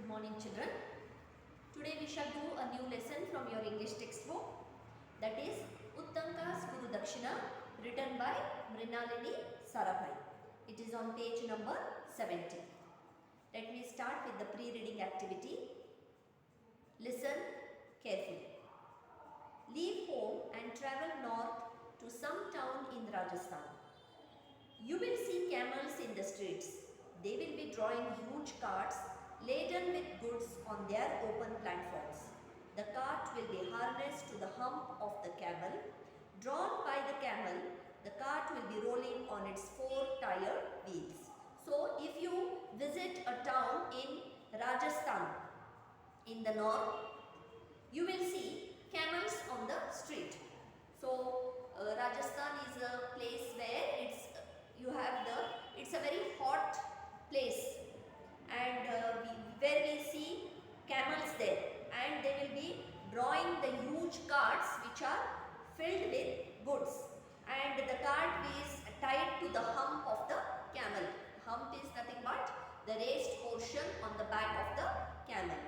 morning children. Today we shall do a new lesson from your English textbook, that is Uttanka's Guru Dakshina, written by Mrinalini Sarabhai. It is on page number 70. Let me start with the pre-reading activity. Listen carefully. Leave home and travel north to some town in Rajasthan. You will see camels in the streets. They will be drawing huge carts laden with goods on their open platforms. The cart will be harnessed to the hump of the camel. Drawn by the camel, the cart will be rolling on its four-tire wheels. So, if you visit a town in Rajasthan, in the north, you will see camels on the street. So, Rajasthan is a place where it's a very hot place, and where we see camels there, and they will be drawing the huge carts which are filled with goods, and the cart is tied to the hump of the camel. Hump is nothing but the raised portion on the back of the camel.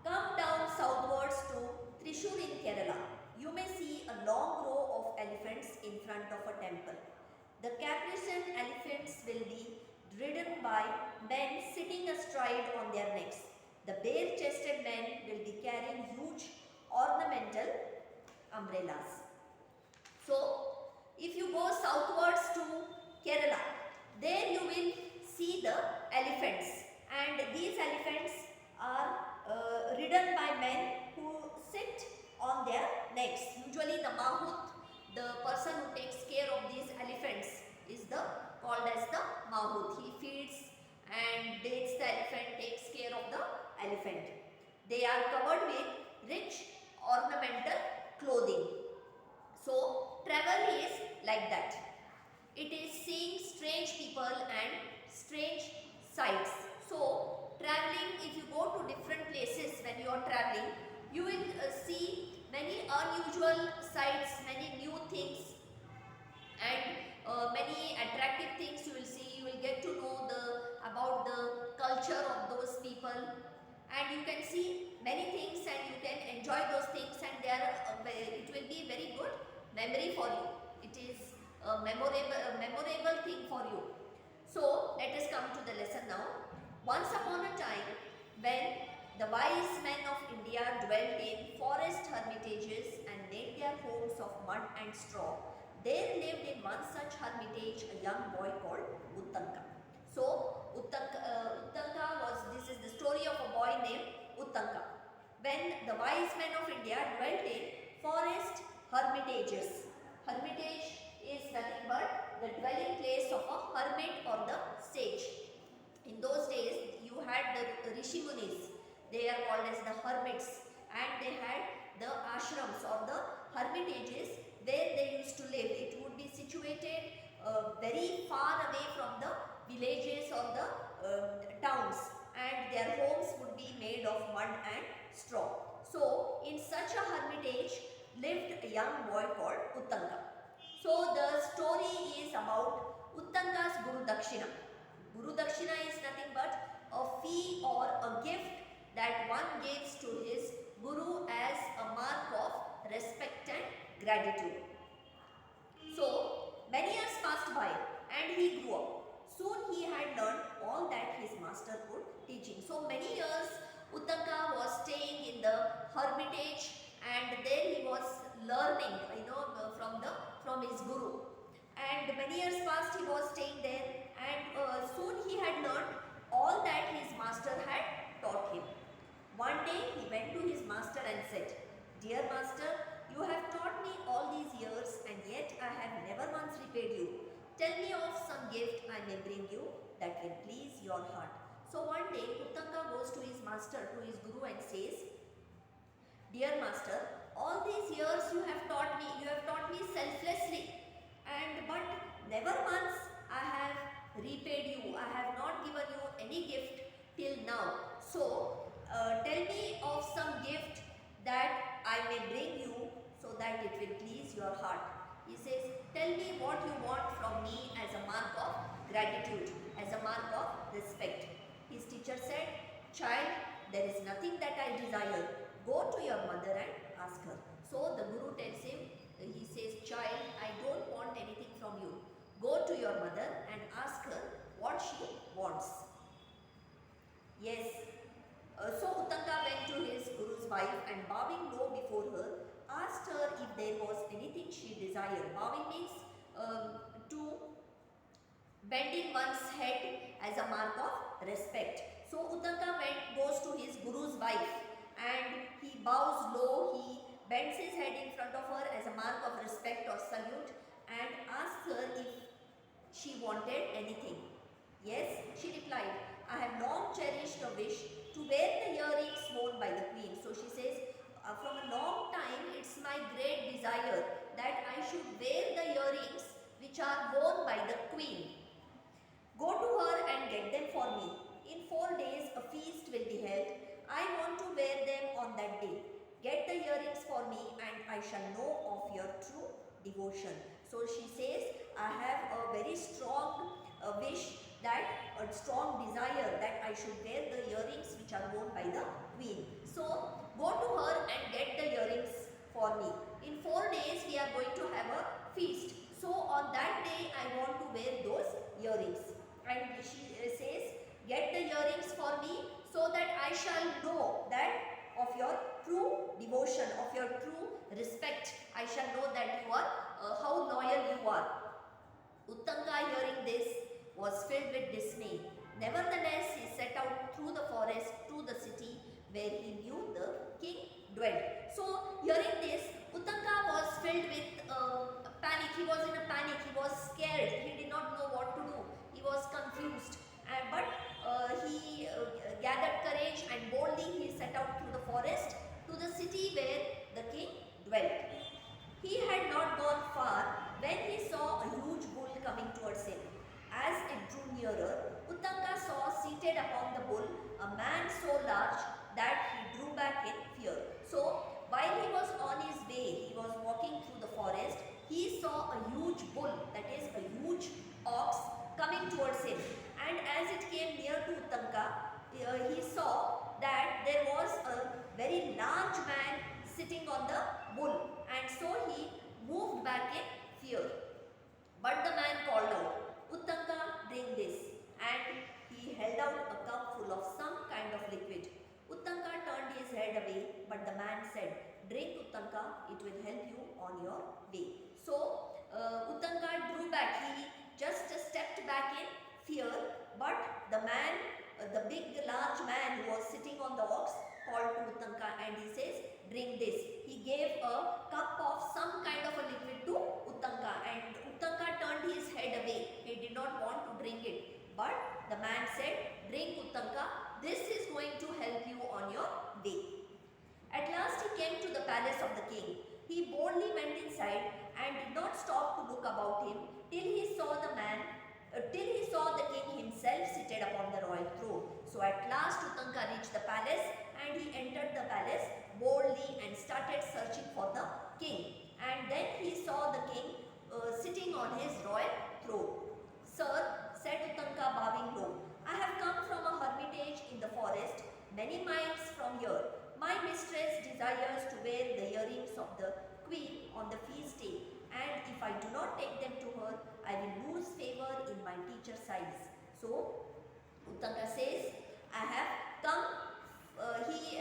Come down southwards to Thrissur in Kerala. You may see a long row of elephants in front of a temple. The caparisoned elephants will be ridden by men sitting astride on their necks. The bare-chested men will be carrying huge ornamental umbrellas. So, if you go southwards to Kerala, there you will see the elephants, and these elephants are ridden by men who sit on their necks. Usually the mahout, the person who takes care of these elephants, is called as the mahout. He feeds and bathes the elephant, takes care of the elephant. They are covered with rich ornamental clothing. So, travel is like that. It is seeing strange people and strange sights. So, traveling, if you go to different places when you are traveling, you will see many unusual sights, many new things, and many attractive things you will see. You will get to know about the culture of those people, and you can see many things and you can enjoy those things, and it will be very good memory for you. It is a memorable thing for you. So, let us come to the lesson now. Once upon a time, when the wise men of India dwelt in forest hermitages and made their homes of mud and straw, there lived in one such hermitage a young boy called Uttanka. So, this is the story of a boy named Uttanka. When the wise men of India dwelt in forest hermitages. Hermitage is nothing but the dwelling place of a hermit or the sage. In those days, you had the Rishi Munis. They are called as the hermits, and they had the ashrams or the hermitages where they used to live. It would be situated very far away from the villages or the towns, and their homes would be made of mud and straw. So, in such a hermitage lived a young boy called Uttanka. So, the story is about Uttanka's Guru Dakshina. Guru Dakshina is nothing but a fee or a gift that one gives to his Guru as a mark of respect and gratitude. So, many years passed by and he grew up. Soon he had learned all that his master could teach him. So, many years Uttanka was staying in the hermitage, and there he was learning, from his Guru. And many years passed, he was staying there, and soon he had learned all that his master had taught him. One day he went to his master and said, "Dear master, you have taught me all these years, and yet I have never once repaid you. Tell me of some gift I may bring you that will please your heart." So one day Uttanka goes to his master, to his Guru, and says, "Dear master, all these years you have taught me selflessly, but never once I have repaid you. I have not given you any gift till now. So, tell me of some gift that I may bring you so that it will please your heart." He says, "Tell me what you want from me as a mark of gratitude, as a mark of respect." His teacher said, child, there is nothing that I desire. Go to your mother and ask her. So the Guru tells him, he says, child, I don't want anything from you. Go to your mother and ask her what she wants. Yes. So Uttanga went to his Guru's wife and bowing low before her, asked her if there was anything she desired. Bowing means to bending one's head as a mark of respect. So Uttanga goes to his Guru's wife and he bows low, he bends his head in front of her as a mark of respect or salute and asks her if she wanted anything. Yes, she replied, I have long cherished a wish to wear the earrings worn by the queen. So she says, from a long time it's my great desire that I should wear the earrings which are worn by the queen. Go to her and get them for me. In 4 days a feast will be held. I want to wear them on that day. Get the earrings for me and I shall know of your true devotion. So she says, I have a very strong wish, that a strong desire that I should wear the earrings which are worn by the queen. So go to her and get the earrings for me. In 4 days we are going to have a feast. So on that day I want to wear those earrings. And she says, get the earrings for me so that I shall know that of your true devotion, of your true respect. I shall know that you are, how loyal you are. Uttanga, hearing this, was filled with dismay. Nevertheless, he set out through the forest to the city where he knew the king dwelt. So, hearing this, Uttanga was filled with panic. He was in a panic. He was scared. He did not know what to do. He was confused. But he gathered courage and boldly he set out through the forest to the city where the king dwelt. He had not gone far when he saw a huge bull coming towards him. As it drew nearer, Uttanga saw seated upon the bull a man so large that he drew back in fear. So, while he was on his way, he was walking through the forest, he saw a huge bull, that is a huge ox, coming towards him. And as it came near to Uttanga, he saw that there was a very large man sitting on the bull, and so he moved back in fear. But the man called out, Uttanga, drink this, and he held out a cup full of some kind of liquid. Uttanga turned his head away, but the man said, drink Uttanga, it will help you on your way. So Uttanga drew back, he just stepped back in fear, but the man, the big large man who was sitting on the ox, called to Uttanga and he says, drink this. He gave a cup of some kind of a liquid to Uttanga and Uttanga turned his head away. He did not want to drink it. But the man said, drink Uttanga, this is going to help you on your way. At last he came to the palace of the king. He boldly went inside and did not stop to look about him till he saw the king himself seated upon the royal throne. So at last Uttanga reached the palace and he entered the palace boldly and started searching for the king. And then he saw the king sitting on his royal throne. Sir, said Uttanga bowing low, I have come from a hermitage in the forest many miles from here. My mistress desires to wear the earrings of the queen on the feast day, and if I do not take them to her, I will lose favor in my teacher's eyes. So, Uttanga says, I have come, he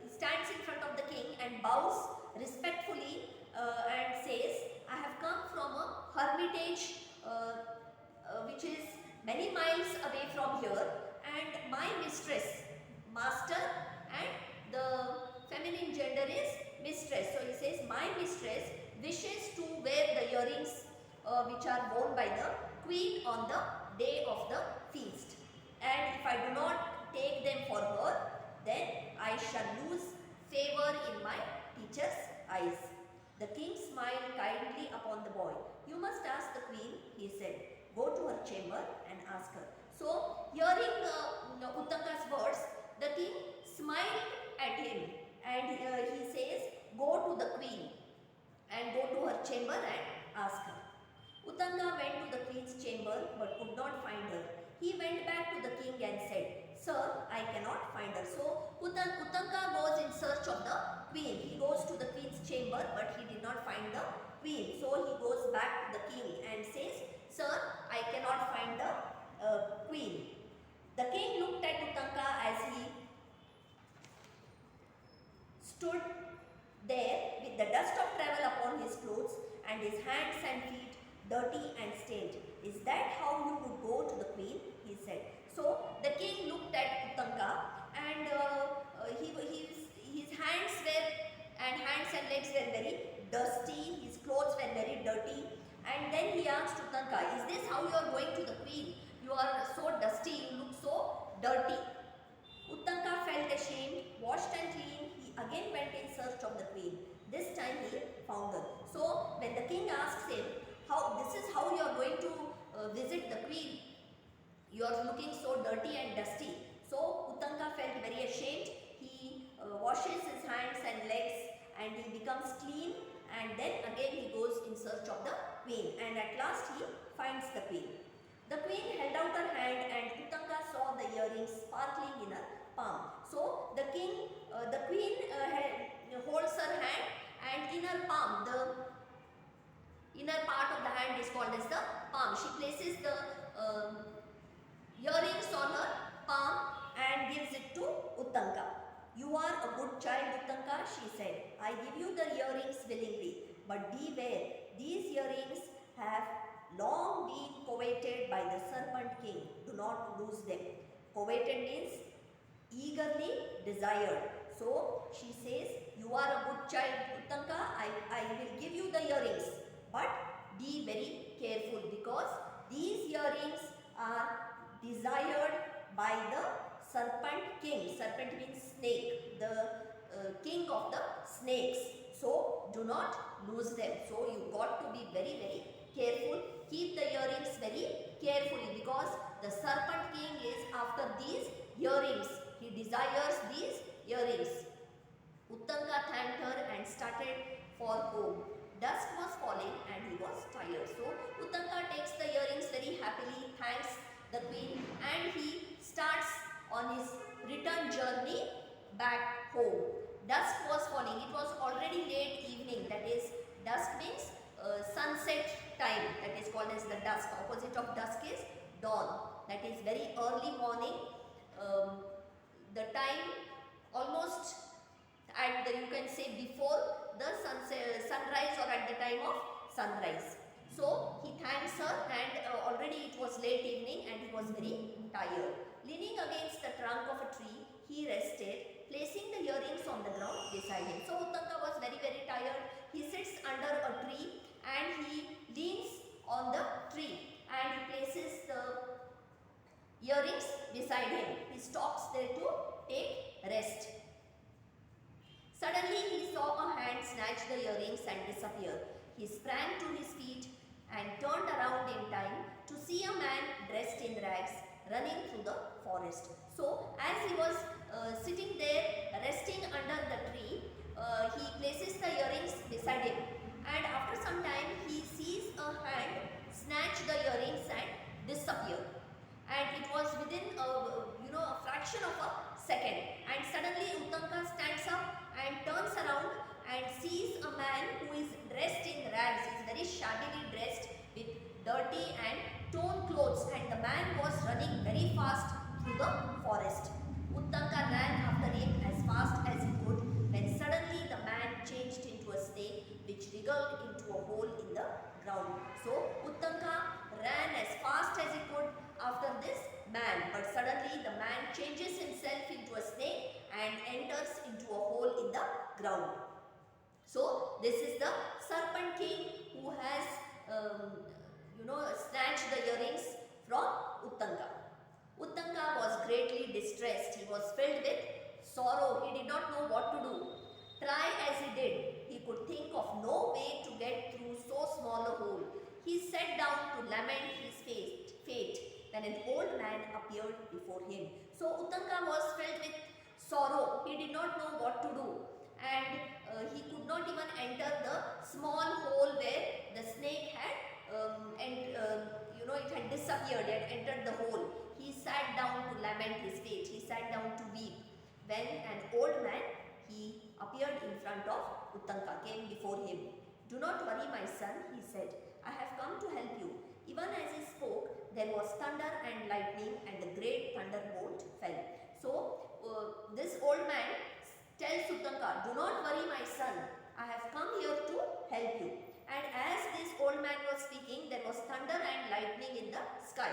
stands in front of the king and bows respectfully and says, I have come from a hermitage which is many miles away from here, and my mistress, master, and the feminine gender is mistress. So he says, my mistress wishes to wear the earrings which are worn by the queen on the day of the feast. And if I do not take them for her, then I shall lose favor in my teacher's eyes. The king smiled kindly upon the boy. You must ask the queen, he said. Go to her chamber and ask her. So, hearing Uttanga's words, the king smiled at him and he says, go to the queen and go to her chamber and ask her. Uttanga went to the queen's chamber but could not find her. He went back to the king and said, Sir, I cannot find her. So Uttanka goes in search of the queen. He goes to the queen's chamber, but he did not find the queen. So he goes back to the king and says, Sir, I cannot find the queen. The king looked at Uttanka as he stood there with the dust of travel upon his clothes and his hands and feet dirty and stained. Is that how you would go to the queen? He said. So the king looked at Uttanka and his hands and legs were very dusty, his clothes were very dirty, and then he asked Uttanka, is this how you are going to the queen? You are so dusty, you look so dirty. Uttanka felt ashamed, washed and clean. He again went in search of the queen. This time he found her. So when the king asks him, this is how you are going to visit the queen, you are looking so dirty and dusty. So Uttanka felt very ashamed. He washes his hands and legs and he becomes clean, and then again he goes in search of the queen, and at last he finds the queen. The queen held out her hand and Uttanka saw the earrings sparkling in her palm. So the queen holds her hand, and in her palm, the inner part of the hand is called as the palm. She places the earrings on her palm and gives it to Uttanka. You are a good child, Uttanka, she said. I give you the earrings willingly, but beware, these earrings have long been coveted by the serpent king. Do not lose them. Coveted means eagerly desired. So she says, you are a good child, Uttanka, I will give you the earrings, but be very careful because these earrings are desired by the serpent king. Serpent means snake, the king of the snakes. So do not lose them. So you got to be very, very careful. Keep the earrings very carefully because the serpent king is after these earrings. He desires these earrings. Uttanka thanked her and started for home. Dusk was falling and he was tired. So Uttanka takes the earrings very happily, thanks the queen, and he starts on his return journey back home. Dusk was falling. It was already late evening. That is, dusk means sunset time. That is called as the dusk. Opposite of dusk is dawn. That is very early morning. The time almost at the, you can say, before the sunrise or at the time of sunrise. So he thanks her, and already it was late evening and he was very tired. Leaning against the trunk of a tree, he rested, placing the earrings on the ground beside him. So Uttanka was very, very tired. He sits under a tree and he leans on the tree and he places the earrings beside him. He stops there to take rest. Suddenly he saw a hand snatch the earrings and disappear. He sprang to his feet and turned around in time to see a man dressed in rags running through the forest. So as he was sitting there resting under the tree, he places the earrings beside him, and after some time he sees a hand snatch the earrings and disappear. And it was within a fraction of a second, and suddenly Uttanka stands up and turns around and sees a man who is dressed in rags. He is very shabbily dressed with dirty and torn clothes, and the man was running very fast through the forest. Uttanka ran after him as fast as he could, when suddenly the man changed into a snake which wriggled into a hole in the ground. So Uttanka ran as fast as he could after this man, but suddenly the man changes himself into a snake and enters into a hole in the ground. So this is the serpent king who has snatched the earrings from Uttanka. Uttanka was greatly distressed. He was filled with sorrow. He did not know what to do. Try as he did, he could think of no way to get through so small a hole. He sat down to lament his fate when an old man appeared before him. So Uttanka was filled with sorrow. He did not know what to do, and he could not even enter the small hole where the snake had it had disappeared and entered the hole. he sat down to lament his fate. He sat down to weep when an old man, he appeared in front of Uttanka, came before him. "Do not worry, my son," he said. "I have come to help you." Even as he spoke, there was thunder and lightning, and a great thunderbolt fell. So, this old man tells Uttanka, "Do not worry, my son. I have come here to help you." And as this old man was speaking, there was thunder and lightning in the sky.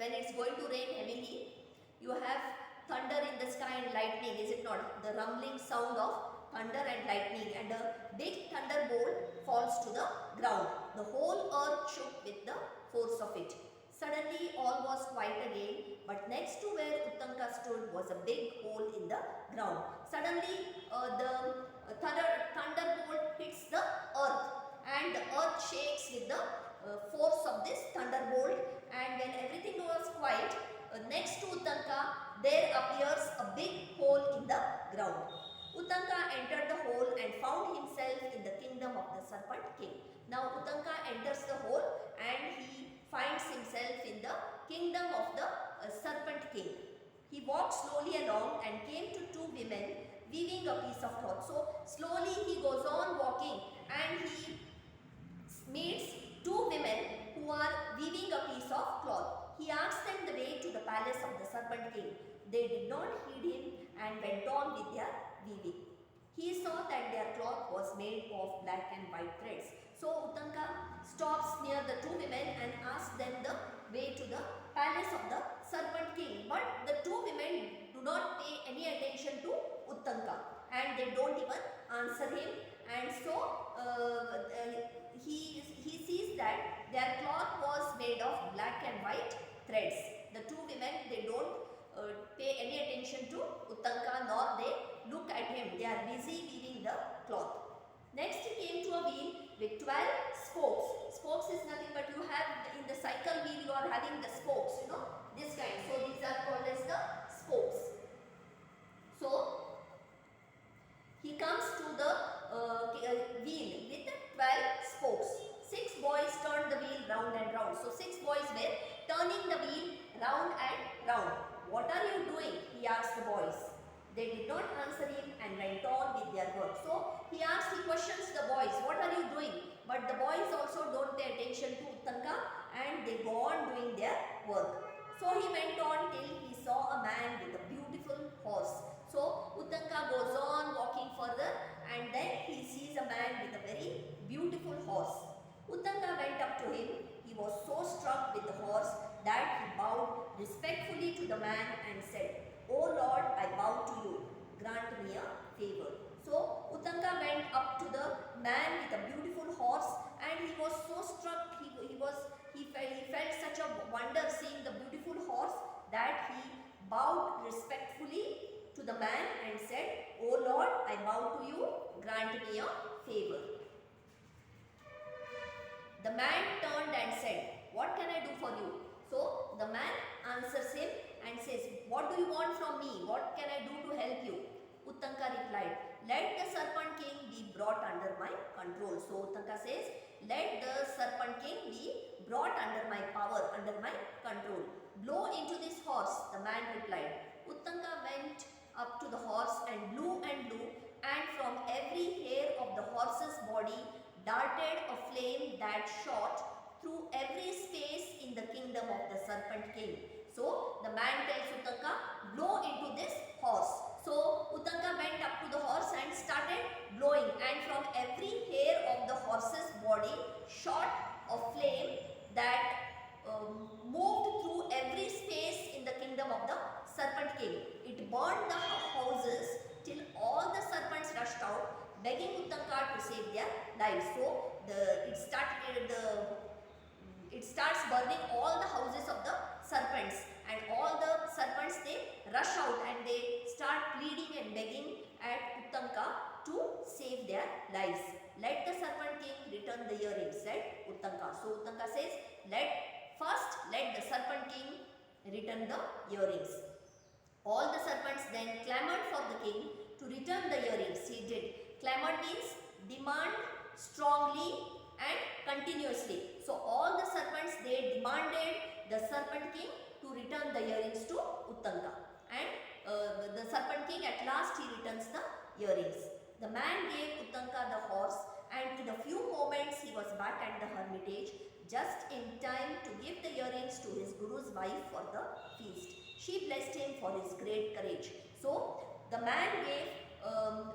When it's going to rain heavily, you have thunder in the sky and lightning, is it not? The rumbling sound of thunder and lightning, and a big thunderbolt falls to the ground. The whole earth shook with the force of it. Suddenly all was quiet again, but next to where Uttanka stood was a big hole in the ground. Suddenly the thunderbolt hits the earth, and the earth shakes with the force of this thunderbolt, and when everything was quiet, next to Uttanka there appears a big hole in the ground. Uttanka entered the hole and found himself in the kingdom of the Serpent King. Now Uttanka enters the hole and he finds himself in the kingdom of the Serpent King. He walked slowly along and came to two women weaving a piece of cloth. So slowly he goes on walking and he meets two women who are weaving a piece of cloth. He asks them the way to the palace of the Serpent King. They did not heed him and went on with their weaving. He saw that their cloth was made of black and white threads. So Uttanka stops near the two women and asks them the way to the palace of the Serpent King. But the two women do not pay any attention to Uttanka and they don't even answer him. And so he sees that their cloth was made of black and white threads. The two women, they don't pay any attention to Uttanka nor they look at him. They are busy weaving the cloth. Next he came to a wheel with 12 spokes. Spokes is nothing but you have in the cycle wheel, you are having the spokes, you know, this kind. So these are called as the spokes. So he comes to the wheel with 12 spokes. 6 boys turned the wheel round and round. So 6 boys were turning the wheel round and round. "What are you doing?" he asked the boys. They did not answer him and went on with their work. So he questions the boys, "What are you doing?" But the boys also don't pay attention to Uttanka and they go on doing their work. So he went on till he saw a man with a beautiful horse. So Uttanka goes on walking further and then he sees a man with a very beautiful horse. Uttanka went up to him. He was so struck with the horse that he bowed respectfully to the man and said, "O Lord, I bow to you. Grant me a favor." So Uttanka went up to the man with a beautiful horse and he was so struck. He felt such a wonder seeing the beautiful horse that he bowed respectfully to the man and said, "O Lord, I bow to you. Grant me a favor." The man turned and said, "What can I do for you?" So the man answers him and says, "What do you want from me? What can I do to help you?" Uttanka replied, "Let the Serpent King be brought under my control." So Uttanka says, "Let the Serpent King be brought under my power, under my control." "Blow into this horse," the man replied. Uttanka went up to the horse and blew, and from every hair of the horse's body darted a flame that shot through every space in the kingdom of the Serpent King. So the man tells Uttanka, "Blow into this horse." So Uttanka went up to the horse and started blowing, and from every hair of the horse's body shot a flame that moved through every space in the kingdom of the Serpent King. It burned the houses till all the serpents rushed out, begging Uttanka to save their lives. So it starts burning all the houses of the serpents, and all the serpents, they rush out and they start pleading and begging at Uttanka to save their lives. "Let the Serpent King return the earrings," said Uttanka. So Uttanka says, let the Serpent King return the earrings. All the serpents then clamored for the king to return the earrings. He did. Clamor means demand strongly and continuously. So all the serpents, they demanded the Serpent King to return the earrings to Uttanka. And the serpent king at last he returns the earrings. The man gave Uttanka the horse, and in a few moments he was back at the hermitage, just in time to give the earrings to his guru's wife for the feast. She blessed him for his great courage. So the man gave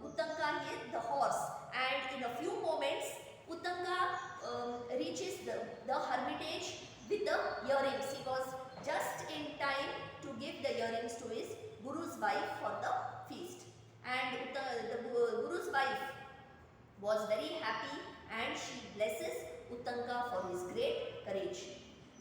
Uttanka the horse, and in a few moments Uttanka reaches the hermitage with the earrings. He was just in time to give the earrings to his guru's wife for the feast. And the guru's wife was very happy, and she blesses Uttanka for his great courage.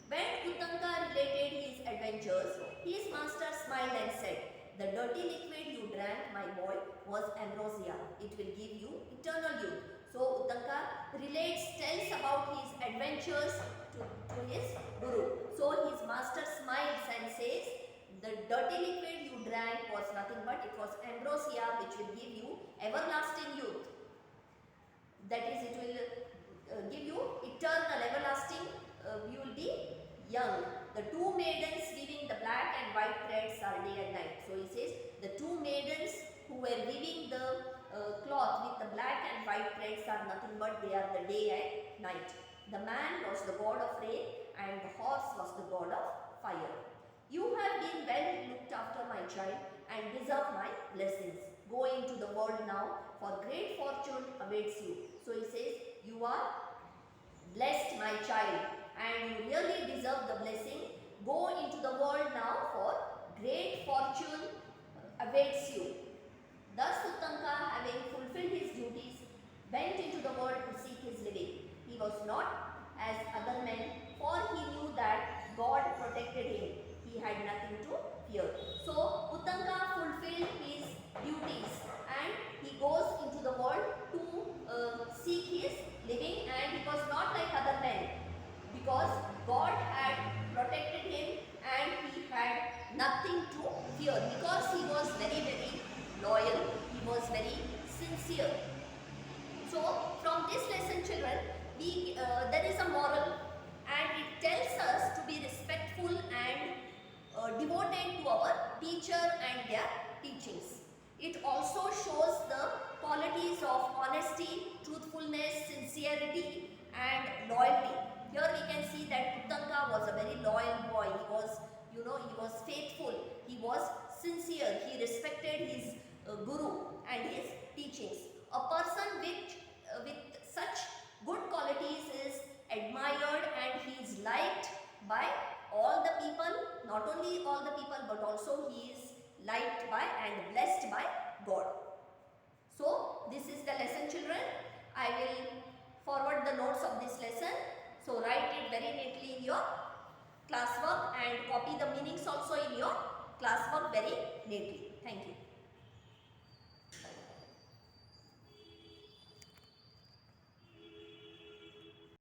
When Uttanka related his adventures, his master smiled and said, "The dirty liquid you drank, my boy, was ambrosia. It will give you eternal youth." So Uttanka tells about his adventures to his guru. So his master smiles and says, "The dirty liquid you drank was nothing but it was ambrosia, which will give you everlasting youth." That is, it will give you eternal, everlasting, you will be young. The two maidens weaving the black and white threads are day and night. So he says, the two maidens who were weaving the cloth with the black and white threads are nothing but they are the day and night. The man was the god of rain, and the horse was the god of fire. You have been well looked after, my child, and deserve my blessings. Go into the world now, for great fortune awaits you. So he says, you are blessed, my child, and you really deserve the blessing. Go into the world now, for great fortune awaits you. Thus Uttanka, having fulfilled his duties, went into the world to seek his living. He was not as other men, for he knew that God protected him. He had nothing to fear. So Uttanka fulfilled his duties, and he goes into the world to seek his living, and he was not like other men, because God had protected him and he had nothing to fear, because he was very, very loyal, he was very sincere. So from this lesson, children, there is a moral, and it tells us to be respectful and devoted to our teacher and their teachings. It also shows the qualities of honesty, truthfulness, sincerity and loyalty. Here we can see that Uttanka was a very loyal boy. He was, he was faithful. He was sincere. He respected his guru and his teachings. A person with such good qualities is admired, and he is liked by all the people. Not only all the people, but also he is liked by and blessed by God. So this is the lesson, children. I will forward the notes of this lesson. So write it very neatly in your classwork and copy the meanings also in your classwork very neatly. Thank you.